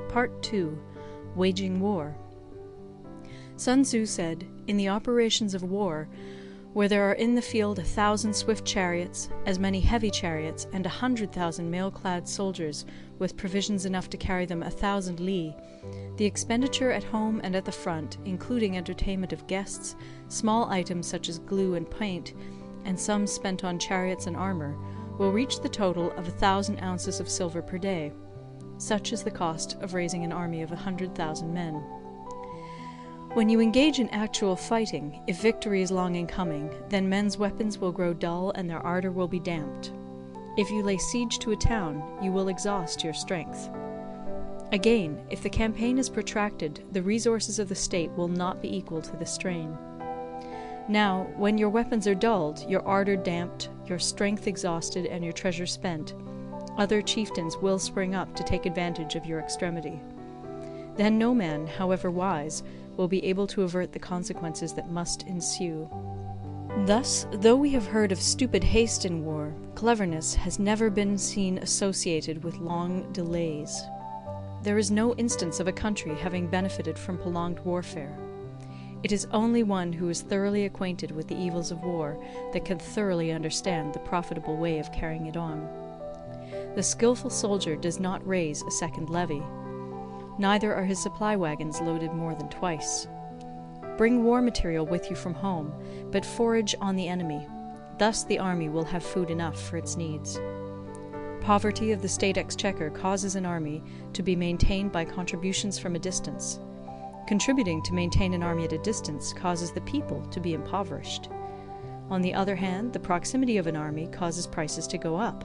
Part 2. Waging War. Sun Tzu said, "In the operations of war, where there are in the field 1,000 swift chariots, as many heavy chariots, and 100,000 mail-clad soldiers with provisions enough to carry them 1,000 li, the expenditure at home and at the front, including entertainment of guests, small items such as glue and paint, and sums spent on chariots and armour, will reach the total of 1,000 ounces of silver per day. Such is the cost of raising an army of 100,000 men." When you engage in actual fighting, if victory is long in coming, then men's weapons will grow dull and their ardour will be damped. If you lay siege to a town, you will exhaust your strength. Again, if the campaign is protracted, the resources of the state will not be equal to the strain. Now, when your weapons are dulled, your ardour damped, your strength exhausted, and your treasure spent, other chieftains will spring up to take advantage of your extremity. Then no man, however wise, will be able to avert the consequences that must ensue. Thus, though we have heard of stupid haste in war, cleverness has never been seen associated with long delays. There is no instance of a country having benefited from prolonged warfare. It is only one who is thoroughly acquainted with the evils of war that can thoroughly understand the profitable way of carrying it on. The skilful soldier does not raise a second levy. Neither are his supply wagons loaded more than twice. Bring war material with you from home, but forage on the enemy. Thus the army will have food enough for its needs. Poverty of the state exchequer causes an army to be maintained by contributions from a distance. Contributing to maintain an army at a distance causes the people to be impoverished. On the other hand, the proximity of an army causes prices to go up,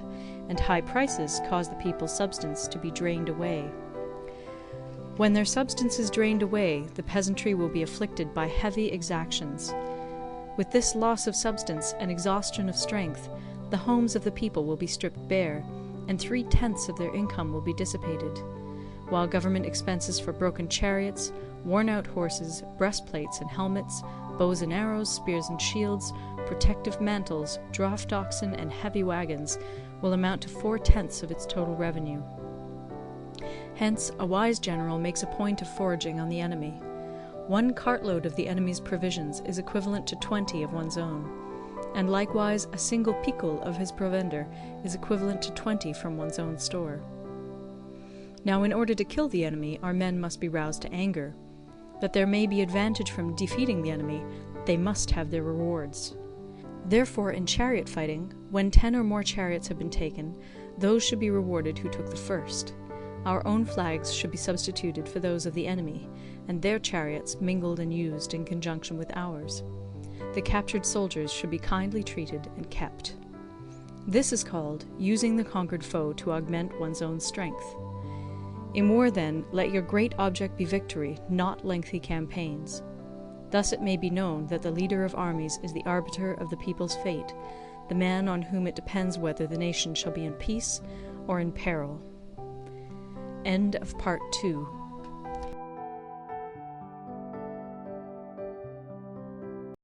and high prices cause the people's substance to be drained away. When their substance is drained away, the peasantry will be afflicted by heavy exactions. With this loss of substance and exhaustion of strength, the homes of the people will be stripped bare, and 3/10 of their income will be dissipated, while government expenses for broken chariots, worn-out horses, breastplates and helmets, bows and arrows, spears and shields, protective mantles, draft oxen, and heavy wagons will amount to 4/10 of its total revenue. Hence, a wise general makes a point of foraging on the enemy. 1 cartload of the enemy's provisions is equivalent to 20 of one's own, and likewise a single picul of his provender is equivalent to 20 from one's own store. Now, in order to kill the enemy, our men must be roused to anger. That there may be advantage from defeating the enemy, they must have their rewards. Therefore, in chariot fighting, when 10 or more chariots have been taken, those should be rewarded who took the first. Our own flags should be substituted for those of the enemy, and their chariots mingled and used in conjunction with ours. The captured soldiers should be kindly treated and kept. This is called using the conquered foe to augment one's own strength. In war, then, let your great object be victory, not lengthy campaigns. Thus it may be known that the leader of armies is the arbiter of the people's fate, the man on whom it depends whether the nation shall be in peace or in peril. End of Part 2.